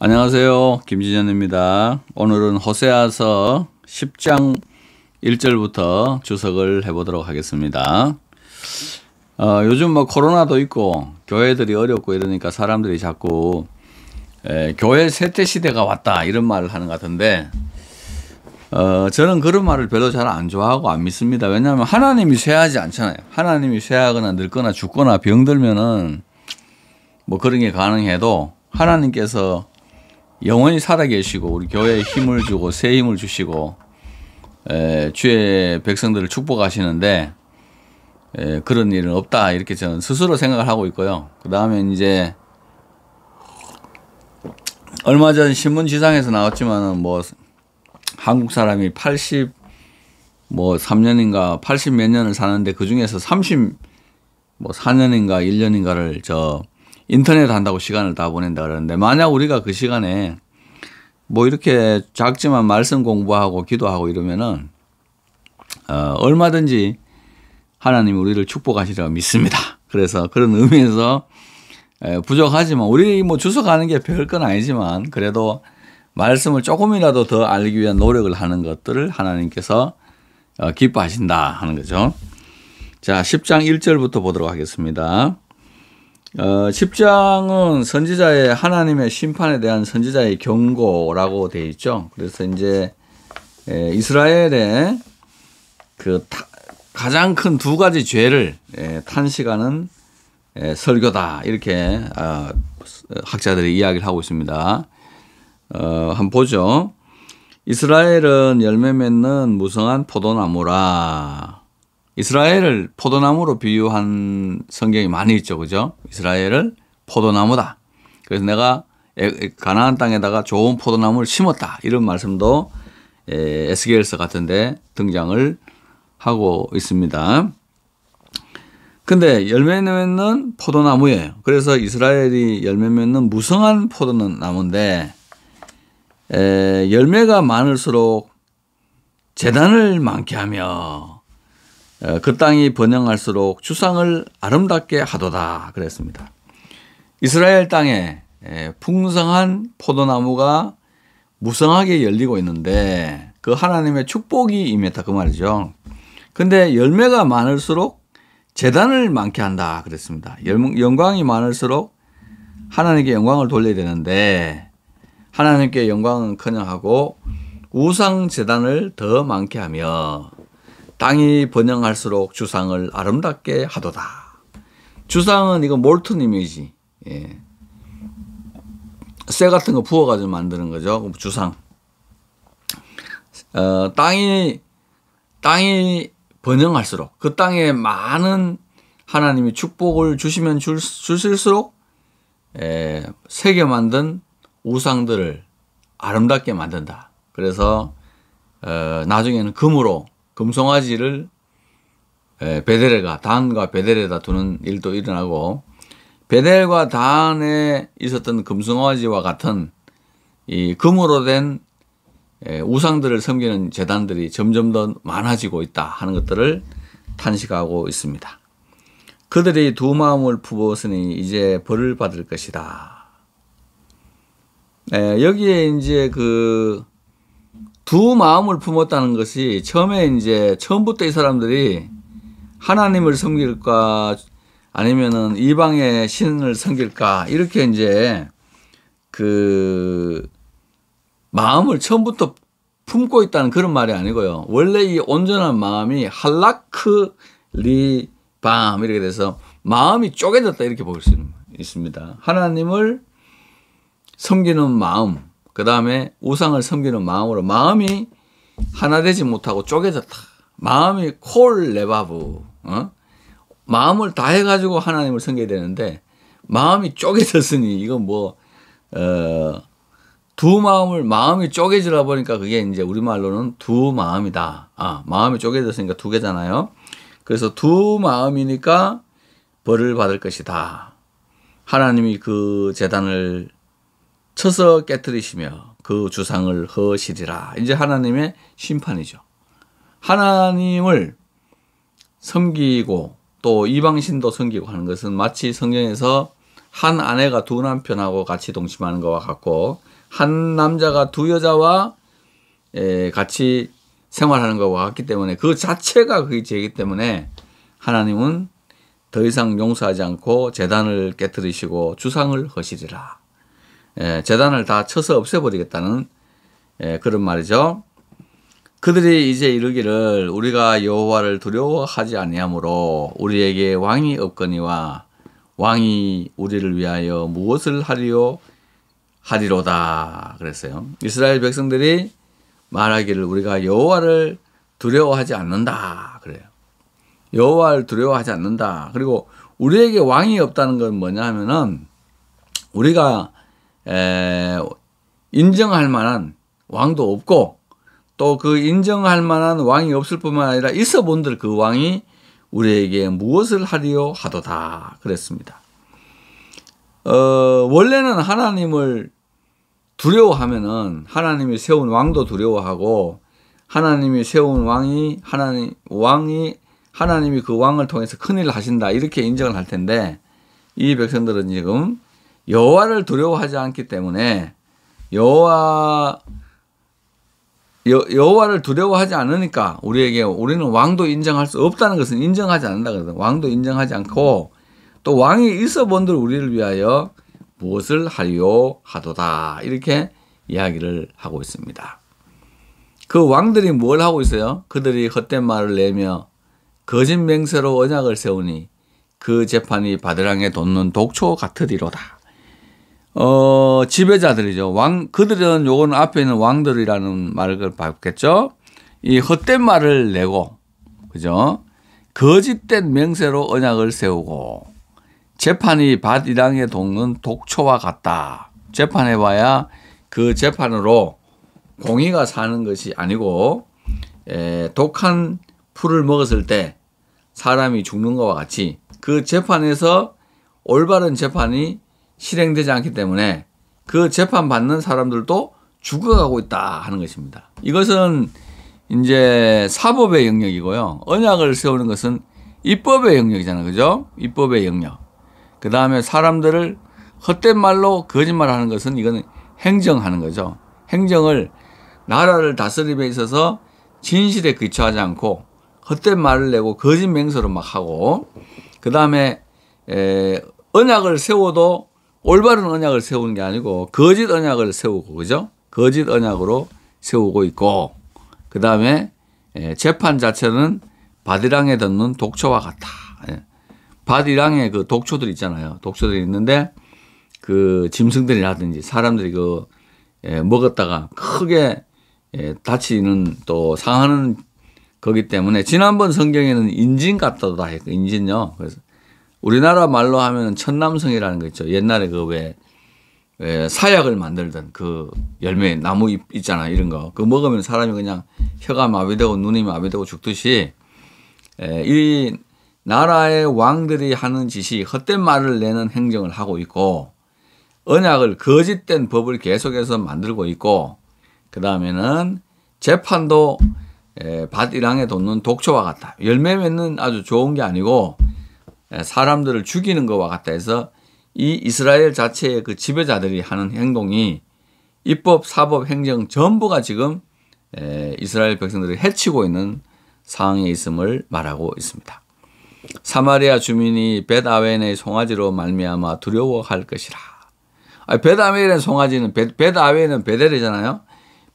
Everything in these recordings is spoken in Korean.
안녕하세요. 김진현입니다. 오늘은 호세아서 10장 1절부터 주석을 해보도록 하겠습니다. 요즘 뭐 코로나도 있고 교회들이 어렵고 이러니까 사람들이 자꾸 교회 쇠퇴시대가 왔다 이런 말을 하는 것 같은데 저는 그런 말을 별로 잘 안 좋아하고 안 믿습니다. 왜냐하면 하나님이 쇠하지 않잖아요. 하나님이 쇠하거나 늙거나 죽거나 병들면은 뭐 그런 게 가능해도 하나님께서 영원히 살아계시고 우리 교회에 힘을 주고 새 힘을 주시고 주의 백성들을 축복하시는데 그런 일은 없다 이렇게 저는 스스로 생각을 하고 있고요. 그 다음에 이제 얼마 전 신문지상에서 나왔지만은 뭐 한국 사람이 80 뭐 3년인가 80 몇 년을 사는데 그 중에서 30 뭐 4년인가 1년인가를 인터넷 한다고 시간을 다 보낸다 그러는데, 만약 우리가 그 시간에 뭐 이렇게 작지만 말씀 공부하고 기도하고 이러면은 얼마든지 하나님이 우리를 축복하시리라고 믿습니다. 그래서 그런 의미에서 부족하지만 우리 뭐 주워 가는 게 별 건 아니지만 그래도 말씀을 조금이라도 더 알기 위한 노력을 하는 것들을 하나님께서 기뻐하신다 하는 거죠. 자, 10장 1절부터 보도록 하겠습니다. 10장은 선지자의 하나님의 심판에 대한 선지자의 경고라고 되어 있죠. 그래서 이제 이스라엘의 그 가장 큰 두 가지 죄를 탄식하는 설교다 이렇게 학자들이 이야기를 하고 있습니다. 한번 보죠. 이스라엘은 열매 맺는 무성한 포도나무라. 이스라엘을 포도나무로 비유한 성경이 많이 있죠. 그죠? 이스라엘을 포도나무다. 그래서 내가 가나안 땅에다가 좋은 포도나무를 심었다. 이런 말씀도 에스겔서 같은데 등장을 하고 있습니다. 근데 열매 맺는 포도나무예요. 그래서 이스라엘이 열매 맺는 무성한 포도나무인데 열매가 많을수록 재단을 많게 하며 그 땅이 번영할수록 주상을 아름답게 하도다 그랬습니다. 이스라엘 땅에 풍성한 포도나무가 무성하게 열리고 있는데 그 하나님의 축복이 임했다 그 말이죠. 근데 열매가 많을수록 재단을 많게 한다 그랬습니다. 영광이 많을수록 하나님께 영광을 돌려야 되는데 하나님께 영광은커녕 하고 우상 재단을 더 많게 하며 땅이 번영할수록 주상을 아름답게 하도다. 주상은 이거 몰튼 이미지. 쇠 같은 거 부어가지고 만드는 거죠. 주상. 땅이 번영할수록 그 땅에 많은 하나님이 축복을 주시면 주실수록 새겨 만든 우상들을 아름답게 만든다. 그래서 나중에는 금으로 금송아지를 베델과 단과 베델에다 두는 일도 일어나고 베델과 단에 있었던 금송아지와 같은 이 금으로 된 우상들을 섬기는 제단들이 점점 더 많아지고 있다 하는 것들을 탄식하고 있습니다. 그들이 두 마음을 품었으니 이제 벌을 받을 것이다. 여기에 이제 두 마음을 품었다는 것이 처음부터 이 사람들이 하나님을 섬길까 아니면은 이방의 신을 섬길까 이렇게 이제 마음을 처음부터 품고 있다는 그런 말이 아니고요. 원래 이 온전한 마음이 할라크 리밤 이렇게 돼서 마음이 쪼개졌다 이렇게 볼 수 있습니다. 하나님을 섬기는 마음, 그 다음에 우상을 섬기는 마음으로 마음이 하나 되지 못하고 쪼개졌다. 마음이 콜 레바브, 마음을 다 해가지고 하나님을 섬겨야 되는데 마음이 쪼개졌으니 이건 마음이 쪼개지다 보니까 그게 이제 우리말로는 두 마음이다. 마음이 쪼개졌으니까 두 개잖아요. 그래서 두 마음이니까 벌을 받을 것이다. 하나님이 그 제단을 쳐서 깨뜨리시며 그 주상을 허시리라. 이제 하나님의 심판이죠. 하나님을 섬기고 또 이방신도 섬기고 하는 것은 마치 성경에서 한 아내가 두 남편하고 같이 동침하는 것과 같고 한 남자가 두 여자와 같이 생활하는 것과 같기 때문에 그 자체가 그게 죄이기 때문에 하나님은 더 이상 용서하지 않고 제단을 깨뜨리시고 주상을 허시리라. 제단을 다 쳐서 없애버리겠다는 그런 말이죠. 그들이 이제 이르기를 우리가 여호와를 두려워하지 아니하므로 우리에게 왕이 없거니와 왕이 우리를 위하여 무엇을 하리로다 그랬어요. 이스라엘 백성들이 말하기를 우리가 여호와를 두려워하지 않는다 그래요. 여호와를 두려워하지 않는다. 그리고 우리에게 왕이 없다는 건 뭐냐 하면은 우리가 인정할 만한 왕도 없고 또 그 인정할 만한 왕이 없을 뿐만 아니라 있어 본들 그 왕이 우리에게 무엇을 하리요 하도다 그랬습니다. 원래는 하나님을 두려워하면은 하나님이 세운 왕도 두려워하고 하나님이 세운 왕이 하나님이 그 왕을 통해서 큰일을 하신다 이렇게 인정을 할 텐데 이 백성들은 지금 여호와를 두려워하지 않기 때문에 여호와를 두려워하지 않으니까 우리는 왕도 인정할 수 없다는 것은 인정하지 않는다 그러거든요. 왕도 인정하지 않고 또 왕이 있어 본들 우리를 위하여 무엇을 하리요 하도다 이렇게 이야기를 하고 있습니다. 그 왕들이 뭘 하고 있어요? 그들이 헛된 말을 내며 거짓 맹세로 언약을 세우니 그 재판이 바드랑에 돋는 독초 같으리로다. 지배자들이죠. 그들은 요건 앞에 있는 왕들이라는 말을 받겠죠. 이 헛된 말을 내고, 그죠? 거짓된 맹세로 언약을 세우고, 재판이 바드랑에 돋는 독초와 같다. 재판해봐야 그 재판으로 공의가 사는 것이 아니고, 독한 풀을 먹었을 때 사람이 죽는 것과 같이 그 재판에서 올바른 재판이 실행되지 않기 때문에 그 재판받는 사람들도 죽어가고 있다 하는 것입니다. 이것은 이제 사법의 영역이고요. 언약을 세우는 것은 입법의 영역이잖아요. 그죠? 입법의 영역. 그 다음에 사람들을 헛된 말로 거짓말하는 것은 이거는 행정하는 거죠. 행정을 나라를 다스림에 있어서 진실에 기초하지 않고 헛된 말을 내고 거짓 맹세로 막 하고 그 다음에 언약을 세워도 올바른 언약을 세우는 게 아니고 거짓 언약을 세우고 그죠? 거짓 언약으로 세우고 있고 그 다음에 재판 자체는 바드랑에 돋는 독초와 같다. 바드랑에 그 독초들 있잖아요. 독초들이 있는데 그 짐승들이라든지 사람들이 그 먹었다가 크게 다치는 또 상하는 거기 때문에 지난번 성경에는 인진 같다다 했고 인진요. 그래서 우리나라 말로 하면 천남성이라는 거 있죠. 옛날에 그 왜 사약을 만들던 그 열매 나무 잎 있잖아 이런 거. 그거 먹으면 사람이 그냥 혀가 마비되고 눈이 마비되고 죽듯이 이 나라의 왕들이 하는 짓이 헛된 말을 내는 행정을 하고 있고 언약을 거짓된 법을 계속해서 만들고 있고 그 다음에는 재판도 밭이랑에 돋는 독초와 같다. 열매 맺는 아주 좋은 게 아니고 사람들을 죽이는 것과 같다 해서 이 이스라엘 자체의 그 지배자들이 하는 행동이 입법, 사법, 행정 전부가 지금 이스라엘 백성들을 해치고 있는 상황에 있음을 말하고 있습니다. 사마리아 주민이 벳아웬의 송아지로 말미암아 두려워할 것이라. 벳아웬의 송아지는 벳아웬은 베델이잖아요.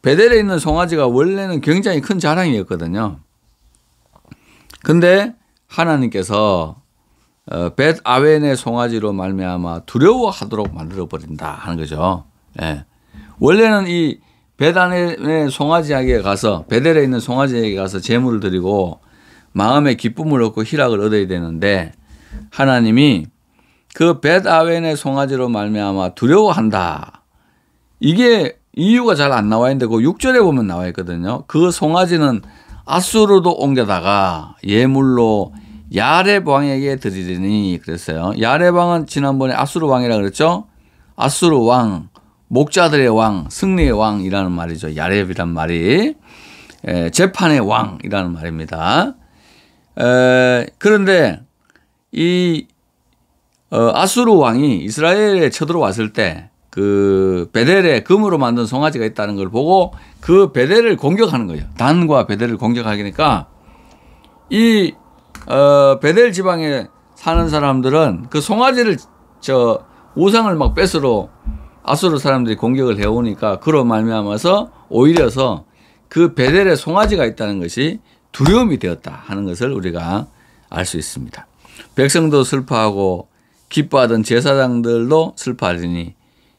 베델에 있는 송아지가 원래는 굉장히 큰 자랑이었거든요. 근데 하나님께서 벳아웬의 송아지로 말미암아 두려워하도록 만들어버린다 하는 거죠. 원래는 이 벳아웬의 송아지에게 가서 베델에 있는 송아지에게 가서 제물을 드리고 마음의 기쁨을 얻고 희락을 얻어야 되는데 하나님이 그 벳아웬의 송아지로 말미암아 두려워한다. 이게 이유가 잘 안 나와 있는데 그 6절에 보면 나와 있거든요. 그 송아지는 아수르로 옮겨다가 예물로 야렙 왕에게 드리리니 그랬어요. 야렙 왕은 지난번에 아수르 왕이라 그랬죠. 아수르 왕, 목자들의 왕, 승리의 왕이라는 말이죠. 야렙이란 말이 재판의 왕이라는 말입니다. 그런데 이 아수르 왕이 이스라엘에 쳐들어왔을 때 그 베델에 금으로 만든 송아지가 있다는 걸 보고 그 베델을 공격하는 거예요. 단과 베델을 공격하니까 이 베델 지방에 사는 사람들은 그 송아지를 우상을 막 뺏으러 아수르 사람들이 공격을 해오니까 그로 말미암아서 오히려서 그 베델에 송아지가 있다는 것이 두려움이 되었다 하는 것을 우리가 알 수 있습니다. 백성도 슬퍼하고 기뻐하던 제사장들도 슬퍼하리니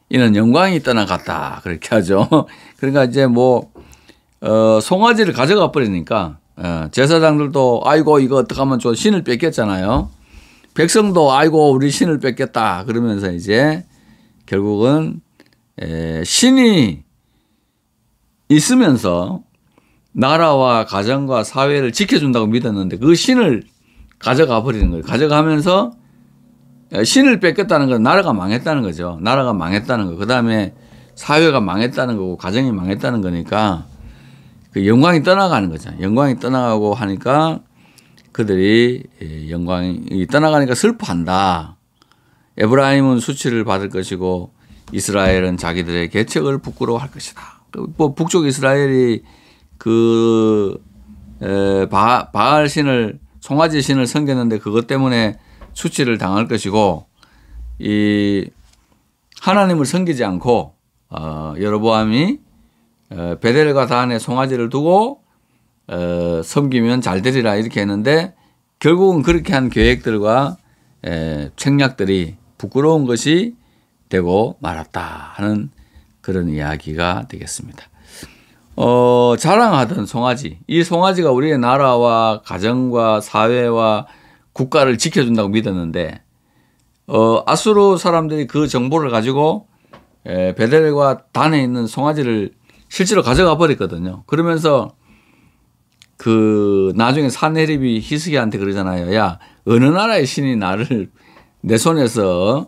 이는 영광이 떠나갔다 그렇게 하죠. 그러니까 이제 송아지를 가져가 버리니까 제사장들도 아이고 이거 어떡하면 좀 신을 뺏겼잖아요. 백성도 아이고 우리 신을 뺏겼다 그러면서 이제 결국은 신이 있으면서 나라와 가정과 사회를 지켜준다고 믿었는데 그 신을 가져가 버리는 거예요. 가져가면서 신을 뺏겼다는 건 나라가 망했다는 거죠. 나라가 망했다는 거. 그 다음에 사회가 망했다는 거고 가정이 망했다는 거니까 그 영광이 떠나가는 거죠. 영광이 떠나가고 하니까 그들이 영광이 떠나가니까 슬퍼한다. 에브라임은 수치를 받을 것이고 이스라엘은 자기들의 계책을 부끄러워할 것이다. 북쪽 이스라엘이 바알 신을 송아지 신을 섬겼는데 그것 때문에 수치를 당할 것이고 이 하나님을 섬기지 않고 여로보암이 베델과 단에 송아지를 두고 섬기면 잘 되리라 이렇게 했는데 결국은 그렇게 한 계획들과 책략들이 부끄러운 것이 되고 말았다 하는 그런 이야기가 되겠습니다. 자랑하던 송아지, 이 송아지가 우리의 나라와 가정과 사회와 국가를 지켜준다고 믿었는데 아수르 사람들이 그 정보를 가지고 베델과 단에 있는 송아지를 실제로 가져가 버렸거든요. 그러면서 나중에 사내립이 히스기야한테 그러잖아요. 야, 어느 나라의 신이 나를 내 손에서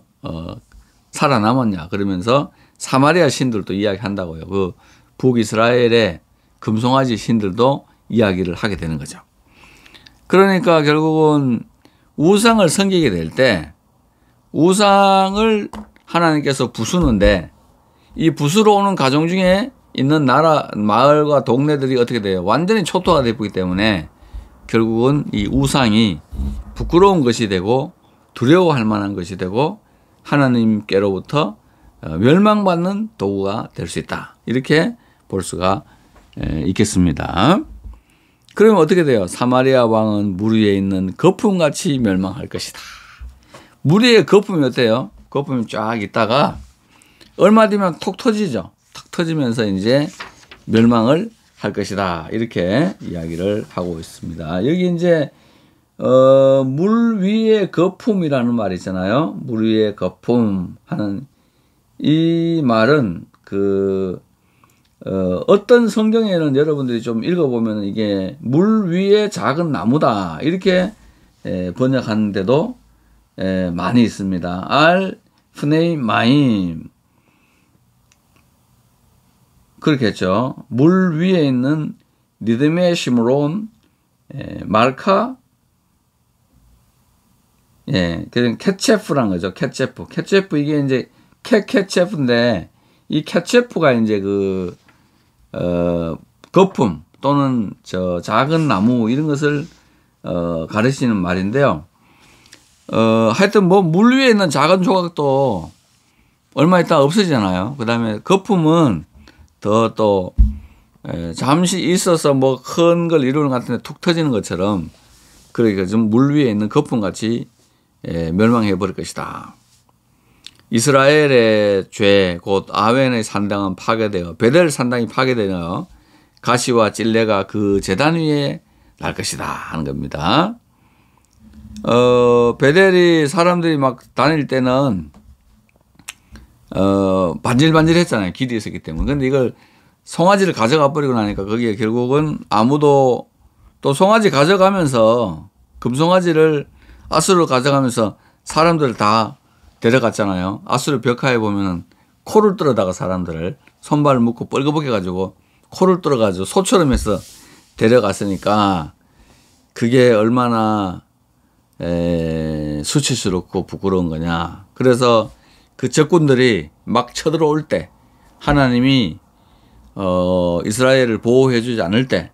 살아남았냐. 그러면서 사마리아 신들도 이야기한다고요. 그 북이스라엘의 금송아지 신들도 이야기를 하게 되는 거죠. 그러니까 결국은 우상을 섬기게 될 때 우상을 하나님께서 부수는데 이 부수러 오는 가정 중에 있는 나라, 마을과 동네들이 어떻게 돼요? 완전히 초토화되기 때문에 결국은 이 우상이 부끄러운 것이 되고 두려워할 만한 것이 되고 하나님께로부터 멸망받는 도구가 될 수 있다. 이렇게 볼 수가 있겠습니다. 그러면 어떻게 돼요? 사마리아 왕은 물 위에 있는 거품같이 멸망할 것이다. 물 위에 거품이 어때요? 거품이 쫙 있다가 얼마 뒤면 톡 터지죠. 탁 터지면서 이제 멸망을 할 것이다. 이렇게 이야기를 하고 있습니다. 여기 이제 물 위에 거품이라는 말이 있잖아요. 물 위에 거품 하는 이 말은 어떤 성경에는 여러분들이 좀 읽어보면 이게 물 위에 작은 나무다 이렇게 번역하는데도 많이 있습니다. 알 프네이 마임 그렇게 했죠. 물 위에 있는 니드메 시므론 말카 그냥 캐체프란 거죠. 캐체프 이게 이제 캐체프인데 이 캐체프가 이제 거품 또는 작은 나무 이런 것을 가르치는 말인데요. 하여튼 물 위에 있는 작은 조각도 얼마 있다가 없어지잖아요. 그 다음에 거품은 잠시 있어서 큰 걸 이루는 것 같은데 툭 터지는 것처럼 그러니까 좀 물 위에 있는 거품 같이 멸망해 버릴 것이다. 이스라엘의 죄, 곧 아웬의 산당은 파괴되어 베델 산당이 파괴되어 가시와 찔레가 그 제단 위에 날 것이다 하는 겁니다. 베델이 사람들이 막 다닐 때는 반질반질했잖아요. 길이 있었기 때문에. 근데 이걸 송아지를 가져가 버리고 나니까 거기에 결국은 아무도 또 송아지 가져가면서 금송아지를 아수르로 가져가면서 사람들을 다 데려갔잖아요. 아수르 벽화에 보면은 코를 뚫어다가 사람들을 손발을 묶고 뻘겋게 해가지고 코를 뚫어가지고 소처럼 해서 데려갔으니까 그게 얼마나 수치스럽고 부끄러운 거냐. 그래서 그 적군들이 막 쳐들어올 때 하나님이 이스라엘을 보호해주지 않을 때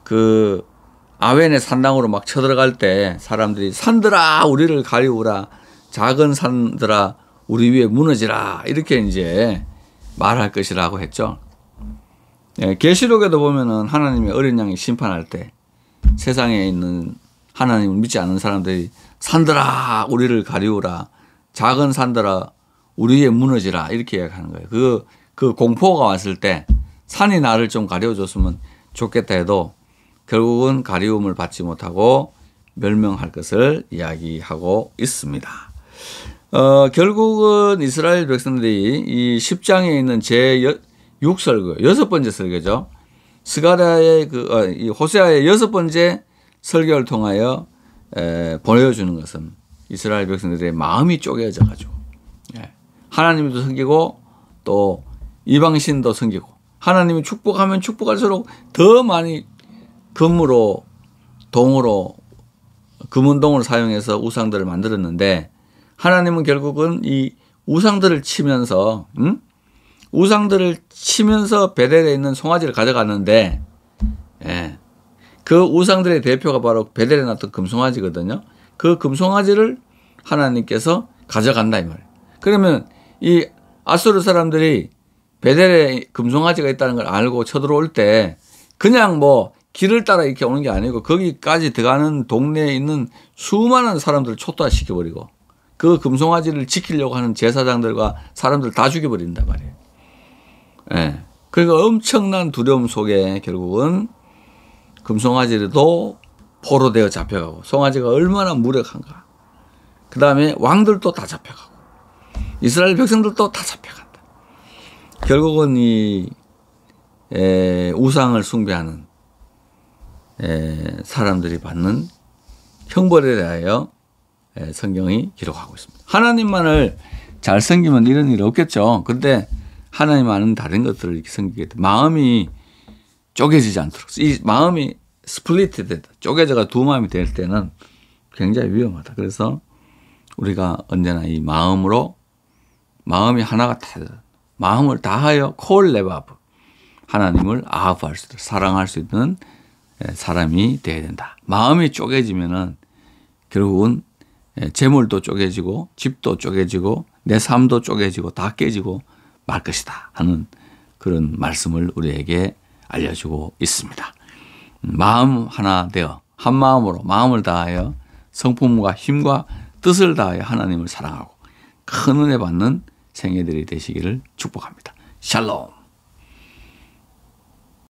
그 아웬의 산당으로 막 쳐들어갈 때 사람들이 산들아 우리를 가리우라 작은 산들아 우리 위에 무너지라 이렇게 이제 말할 것이라고 했죠. 예, 계시록에도 보면은 하나님의 어린 양이 심판할 때 세상에 있는 하나님을 믿지 않는 사람들이 산들아 우리를 가리우라 작은 산들아 우리 위에 무너지라 이렇게 이야기하는 거예요. 그 공포가 왔을 때 산이 나를 좀 가려워줬으면 좋겠다 해도 결국은 가리움을 받지 못하고 멸명할 것을 이야기하고 있습니다. 결국은 이스라엘 백성들이 이 10장에 있는 제6설교, 여섯 번째 설교죠. 스가랴의 이 호세아의 여섯 번째 설교를 통하여 보여주는 것은 이스라엘 백성들의 마음이 쪼개져 가지고 하나님도 섬기고 또 이방신도 섬기고 하나님이 축복하면 축복할수록 더 많이 금으로 동으로 금운동을 사용해서 우상들을 만들었는데 하나님은 결국은 이 우상들을 치면서 우상들을 치면서 베델에 있는 송아지를 가져갔는데 그 우상들의 대표가 바로 베델에 났던 금송아지거든요. 그 금송아지를 하나님께서 가져간다 이 말이에요. 그러면 이 아수르 사람들이 베델에 금송아지가 있다는 걸 알고 쳐들어올 때 그냥 뭐 길을 따라 이렇게 오는 게 아니고 거기까지 들어가는 동네에 있는 수많은 사람들을 초토화시켜버리고 그 금송아지를 지키려고 하는 제사장들과 사람들 다 죽여버린단 말이에요. 예. 그러니까 엄청난 두려움 속에 결국은 금송아지도 포로되어 잡혀가고 송아지가 얼마나 무력한가. 그 다음에 왕들도 다 잡혀가고 이스라엘 백성들도 다 잡혀간다. 결국은 이 우상을 숭배하는 사람들이 받는 형벌에 대하여 성경이 기록하고 있습니다. 하나님만을 잘 섬기면 이런 일 없겠죠. 그런데 하나님과는 다른 것들을 이렇게 섬기게 돼. 마음이 쪼개지지 않도록. 이 마음이 스플리트 됐다. 쪼개져가 두 마음이 될 때는 굉장히 위험하다. 그래서 우리가 언제나 이 마음이 하나가 다 마음을 다하여 콜레바브 하나님을 아합할 수 있도록 사랑할 수 있는 사람이 되어야 된다. 마음이 쪼개지면은 결국은 재물도 쪼개지고 집도 쪼개지고 내 삶도 쪼개지고 다 깨지고 말 것이다 하는 그런 말씀을 우리에게 알려주고 있습니다. 마음 하나 되어 한 마음으로 마음을 다하여 성품과 힘과 뜻을 다하여 하나님을 사랑하고 큰 은혜 받는 생애들이 되시기를 축복합니다. 샬롬.